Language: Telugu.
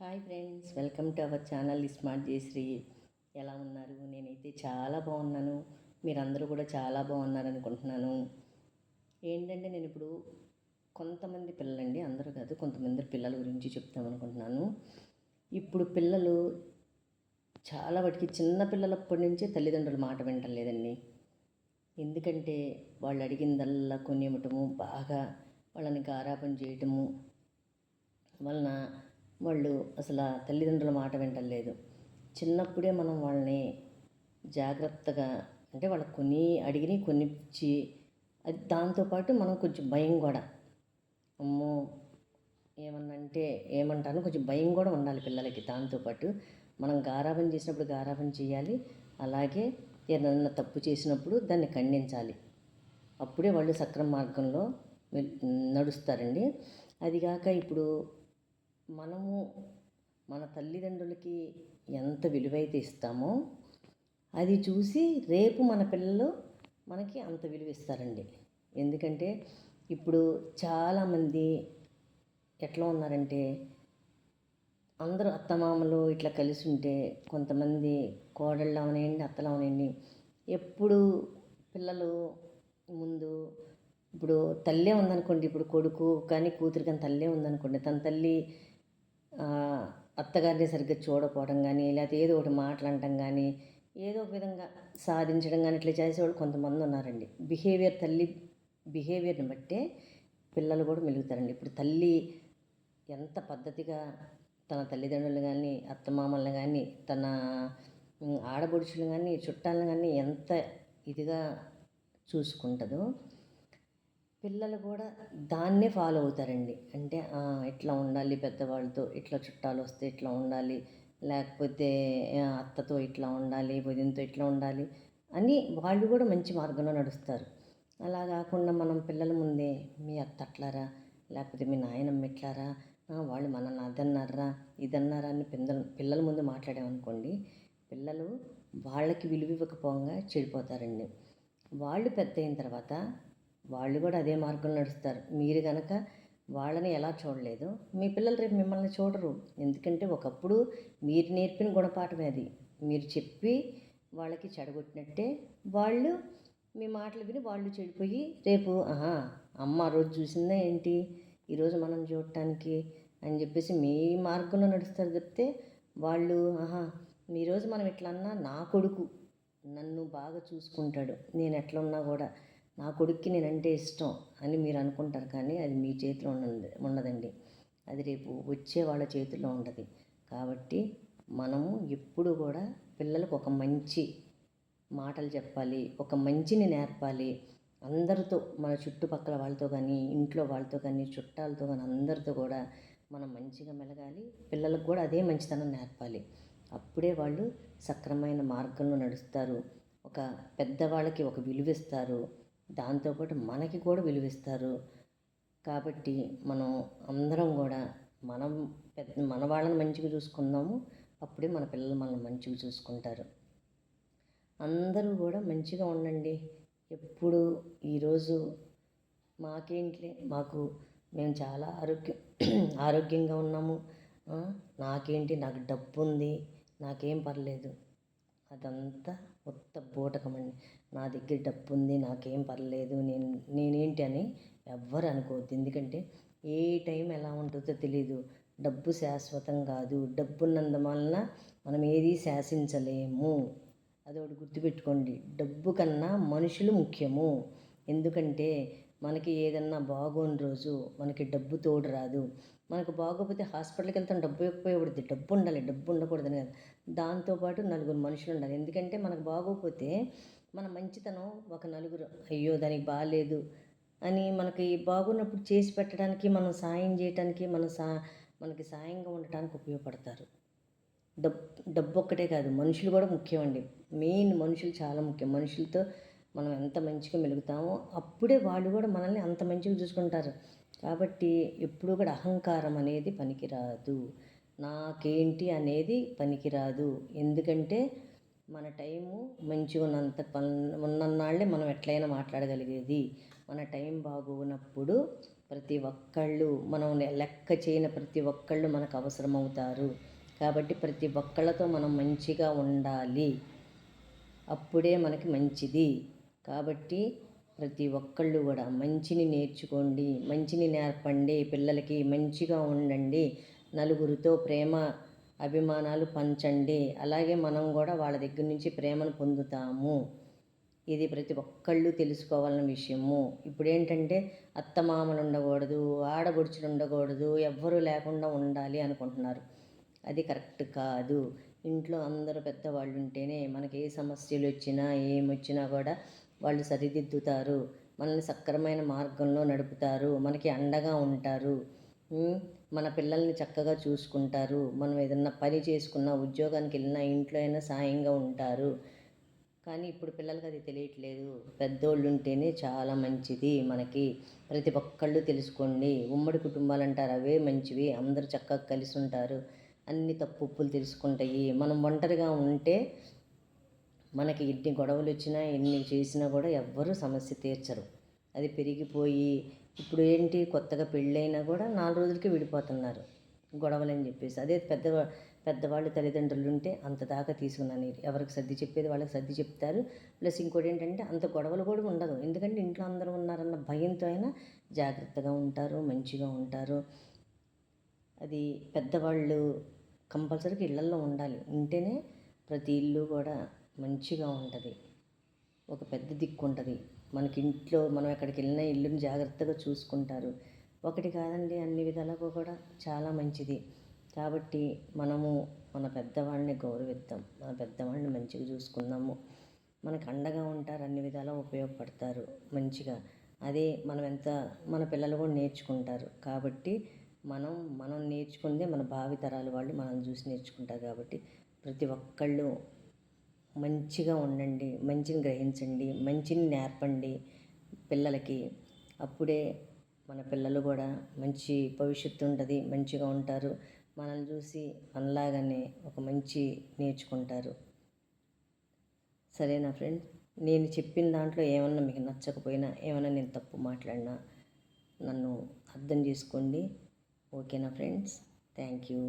Hi friends, welcome to our channel smart Jayashree. ఎలా ఉన్నారు? నేనైతే చాలా బాగున్నాను. మీరందరూ కూడా చాలా బాగున్నారు అనుకుంటున్నాను. ఏంటంటే నేను ఇప్పుడు కొంతమంది పిల్లలండి, అందరూ కాదు, కొంతమంది పిల్లల గురించి చెప్తామనుకుంటున్నాను. ఇప్పుడు పిల్లలు చాలా వాటికి చిన్న పిల్లలప్పటి నుంచే తల్లిదండ్రుల మాట వింటలేదండి. ఎందుకంటే వాళ్ళు అడిగిందల్లా కొనివ్వటము, బాగా వాళ్ళని గారాబం చేయటము వలన వాళ్ళు అసలు తల్లిదండ్రుల మాట వింటలేదు. చిన్నప్పుడే మనం వాళ్ళని జాగ్రత్తగా, అంటే వాళ్ళకి కొనిచ్చి, అది దాంతోపాటు మనం కొంచెం భయం కూడా, అమ్మో ఏమన్నంటే ఏమంటాను, కొంచెం భయం కూడా ఉండాలి పిల్లలకి. దాంతోపాటు మనం గారాబం చేసినప్పుడు గారాబం చేయాలి, అలాగే ఏదన్నా తప్పు చేసినప్పుడు దాన్ని ఖండించాలి. అప్పుడే వాళ్ళు సక్రమ మార్గంలో నడుస్తారండి. అదిగాక ఇప్పుడు మనము మన తల్లిదండ్రులకి ఎంత విలువైతే ఇస్తామో అది చూసి రేపు మన పిల్లలు మనకి అంత విలువ ఇస్తారండి. ఎందుకంటే ఇప్పుడు చాలామంది ఎట్లా ఉన్నారంటే, అందరూ అత్తమామలు ఇట్లా కలిసి ఉంటే, కొంతమంది కోడళ్ళు అవనండి, అత్తలు అవనండి, ఎప్పుడు పిల్లలు ముందు, ఇప్పుడు తల్లే ఉందనుకోండి, ఇప్పుడు కొడుకు కానీ కూతురు కానీ తల్లే ఉందనుకోండి, తన తల్లి అత్తగారిని సరిగ్గా చూడకపోవడం కానీ, లేకపోతే ఏదో ఒకటి మాట్లాడటం కానీ, ఏదో ఒక విధంగా సాధించడం కానీ ఇట్లా చేసేవాళ్ళు కొంతమంది ఉన్నారండి. తల్లి బిహేవియర్ని బట్టే పిల్లలు కూడా మెలుగుతారండి. ఇప్పుడు తల్లి ఎంత పద్ధతిగా తన తల్లిదండ్రులు కానీ, అత్తమామల్ని కానీ, తన ఆడబడుచులు కానీ, చుట్టాలను కానీ ఎంత ఇదిగా చూసుకుంటుందో, పిల్లలు కూడా దాన్నే ఫాలో అవుతారండి. అంటే ఇట్లా ఉండాలి, పెద్దవాళ్ళతో ఇట్లా చుట్టాలు వస్తే ఇట్లా ఉండాలి, లేకపోతే అత్తతో ఇట్లా ఉండాలి, వదినతో ఇట్లా ఉండాలి అని వాళ్ళు కూడా మంచి మార్గంలో నడుస్తారు. అలా కాకుండా మనం పిల్లల ముందే మీ అత్త అట్లారా, లేకపోతే మీ నాయనమ్మ ఇట్లారా, వాళ్ళు మనల్ని అదన్నారా ఇదన్నారా అని పిల్లల ముందు మాట్లాడామనుకోండి, పిల్లలు వాళ్ళకి విలువ ఇవ్వకపోగా చెడిపోతారండి. వాళ్ళు పెద్ద అయిన తర్వాత వాళ్ళు కూడా అదే మార్గంలో నడుస్తారు. మీరు కనుక వాళ్ళని ఎలా చూడలేదు, మీ పిల్లలు రేపు మిమ్మల్ని చూడరు. ఎందుకంటే ఒకప్పుడు మీరు నేర్పిన గుణపాఠమే అది. మీరు చెప్పి వాళ్ళకి చెడగొట్టినట్టే వాళ్ళు మీ మాటలు విని వాళ్ళు చెడిపోయి రేపు అమ్మ ఆ రోజు చూసిందా ఏంటి, ఈరోజు మనం చూడటానికి అని చెప్పేసి మీ మార్గంలో నడుస్తారు చెప్తే, వాళ్ళు ఈరోజు మనం ఇట్లా అన్నా నా కొడుకు నన్ను బాగా చూసుకుంటాడు, నేను ఎట్లా ఉన్నా కూడా నా కొడుక్కి నేనంటే ఇష్టం అని మీరు అనుకుంటారు. కానీ అది మీ చేతిలో ఉండదండి. అది రేపు వచ్చే వాళ్ళ చేతిలో ఉండదు. కాబట్టి మనము ఎప్పుడు కూడా పిల్లలకు ఒక మంచి మాటలు చెప్పాలి, ఒక మంచిని నేర్పాలి. అందరితో, మన చుట్టుపక్కల వాళ్ళతో కానీ, ఇంట్లో వాళ్ళతో కానీ, చుట్టాలతో కానీ, అందరితో కూడా మనం మంచిగా మెలగాలి. పిల్లలకు కూడా అదే మంచితనం నేర్పాలి. అప్పుడే వాళ్ళు సక్రమైన మార్గంలో నడుస్తారు. ఒక పెద్దవాళ్ళకి ఒక విలువిస్తారు, దాంతోపాటు మనకి కూడా విలువిస్తారు. కాబట్టి మనం అందరం కూడా మన వాళ్ళని మంచిగా చూసుకుందాము. అప్పుడే మన పిల్లలు మనల్ని మంచిగా చూసుకుంటారు. అందరూ కూడా మంచిగా ఉండండి. ఎప్పుడు ఈరోజు మేము చాలా ఆరోగ్యంగా ఉన్నాము, నాకేంటి, నాకు డబ్బు ఉంది, నాకేం పర్లేదు, అదంతా కొత్త బూటకమండి. నా దగ్గర డబ్బు ఉంది, నాకేం పర్లేదు, నేనేంటి అని ఎవ్వరు అనుకోవద్దు. ఎందుకంటే ఏ టైం ఎలా ఉంటుందో తెలీదు. డబ్బు శాశ్వతం కాదు. డబ్బున్నందువలన మనం ఏది శాసించలేము. అదొకటి గుర్తుపెట్టుకోండి. డబ్బు కన్నా మనుషులు ముఖ్యము. ఎందుకంటే మనకి ఏదన్నా బాగోని రోజు మనకి డబ్బు తోడు రాదు. మనకు బాగోపోతే హాస్పిటల్కి వెళ్తాం, డబ్బు ఉపయోగపడుద్ది. డబ్బు ఉండాలి, డబ్బు ఉండకూడదని కాదు. దాంతోపాటు నలుగురు మనుషులు ఉండాలి. ఎందుకంటే మనకు బాగోపోతే మన మంచితనం ఒక నలుగురు, అయ్యో దానికి బాగాలేదు అని మనకి బాగున్నప్పుడు చేసి పెట్టడానికి, మనం సాయం చేయటానికి, మనకి సాయంగా ఉండటానికి ఉపయోగపడతారు. డబ్బు ఒక్కటే కాదు, మనుషులు కూడా ముఖ్యం అండి. మెయిన్ మనుషులు చాలా ముఖ్యం. మనుషులతో మనం ఎంత మంచిగా మెలుగుతామో అప్పుడే వాళ్ళు కూడా మనల్ని అంత మంచిగా చూసుకుంటారు. కాబట్టి ఎప్పుడు కూడా అహంకారం అనేది పనికిరాదు, నాకేంటి అనేది పనికిరాదు. ఎందుకంటే మన టైము మంచిగా ఉన్నన్నాళ్ళే మనం ఎట్లయినా మాట్లాడగలిగేది. మన టైం బాగున్నప్పుడు ప్రతి ఒక్కళ్ళు మనం లెక్క చేయని ప్రతి ఒక్కళ్ళు మనకు అవసరమవుతారు. కాబట్టి ప్రతి ఒక్కళ్ళతో మనం మంచిగా ఉండాలి, అప్పుడే మనకి మంచిది. కాబట్టి ప్రతి ఒక్కళ్ళు కూడా మంచిని నేర్చుకోండి, మంచిని నేర్పండి, పిల్లలకి మంచిగా ఉండండి, నలుగురితో ప్రేమ అభిమానాలు పంచండి. అలాగే మనం కూడా వాళ్ళ దగ్గర నుంచి ప్రేమను పొందుతాము. ఇది ప్రతి ఒక్కళ్ళు తెలుసుకోవాలన్న విషయము. ఇప్పుడు ఏంటంటే అత్తమామలు ఉండకూడదు, ఆడబొడుచులు ఉండకూడదు, ఎవ్వరూ లేకుండా ఉండాలి అనుకుంటున్నారు. అది కరెక్ట్ కాదు. ఇంట్లో అందరూ పెద్దవాళ్ళు ఉంటేనే మనకి ఏ సమస్యలు వచ్చినా ఏమొచ్చినా కూడా వాళ్ళు సరిదిద్దుతారు, మనల్ని సక్రమైన మార్గంలో నడుపుతారు, మనకి అండగా ఉంటారు, మన పిల్లల్ని చక్కగా చూసుకుంటారు. మనం ఏదన్నా పని చేసుకున్నా, ఉద్యోగానికి వెళ్ళినా, ఇంట్లో అయినా సాయంగా ఉంటారు. కానీ ఇప్పుడు పిల్లలకి అది తెలియట్లేదు. పెద్దోళ్ళు ఉంటేనే చాలా మంచిది మనకి. ప్రతి ఒక్కళ్ళు తెలుసుకోండి. ఉమ్మడి కుటుంబాలు అంటారు, అవే మంచివి. అందరూ చక్కగా కలిసి ఉంటారు, అన్ని తప్పులు తెలుసుకుంటాయి. మనం ఒంటరిగా ఉంటే మనకి ఎన్ని గొడవలు వచ్చినా ఎన్ని చేసినా కూడా ఎవ్వరూ సమస్య తీర్చరు. అది పెరిగిపోయి ఇప్పుడు ఏంటి, కొత్తగా పెళ్ళైనా కూడా 4 రోజులకి విడిపోతున్నారు గొడవలని చెప్పేసి. అదే పెద్దవాళ్ళు తల్లిదండ్రులు ఉంటే అంత దాకా తీసుకున్నాను. ఎవరికి సర్ది చెప్పేది వాళ్ళకి సర్ది చెప్తారు. ప్లస్ ఇంకోటి ఏంటంటే అంత గొడవలు కూడా ఉండదు. ఎందుకంటే ఇంట్లో అందరూ ఉన్నారన్న భయంతో అయినా జాగ్రత్తగా ఉంటారు, మంచిగా ఉంటారు. అది పెద్దవాళ్ళు కంపల్సరీగా ఇళ్ళల్లో ఉండాలి. ఉంటేనే ప్రతి ఇల్లు కూడా మంచిగా ఉంటుంది, ఒక పెద్ద దిక్కు ఉంటుంది. మనకి ఇంట్లో మనం ఎక్కడికి వెళ్ళినా ఇల్లుని జాగ్రత్తగా చూసుకుంటారు. ఒకటి కాదండి, అన్ని విధాలుగా కూడా చాలా మంచిది. కాబట్టి మనము మన పెద్దవాళ్ళని గౌరవిద్దాం, మన పెద్దవాళ్ళని మంచిగా చూసుకుందాము. మనకు అండగా ఉంటారు, అన్ని విధాలా ఉపయోగపడతారు మంచిగా. అదే మనం ఎంత మన పిల్లలు కూడా నేర్చుకుంటారు. కాబట్టి మనం నేర్చుకుందే మన భావితరాల వాళ్ళు మనం చూసి నేర్చుకుంటారు. కాబట్టి ప్రతి ఒక్కళ్ళు మంచిగా ఉండండి, మంచిని గ్రహించండి, మంచిని నేర్పండి పిల్లలకి. అప్పుడే మన పిల్లలు కూడా మంచి భవిష్యత్తు ఉంటుంది, మంచిగా ఉంటారు. మనల్ని చూసి మనలాగానే ఒక మంచి నేర్చుకుంటారు. సరేనా ఫ్రెండ్స్? నేను చెప్పిన దాంట్లో ఏమన్నా మీకు నచ్చకపోయినా, ఏమన్నా నేను తప్పు మాట్లాడినా నన్ను అర్థం చేసుకోండి. ఓకేనా ఫ్రెండ్స్? Thank you.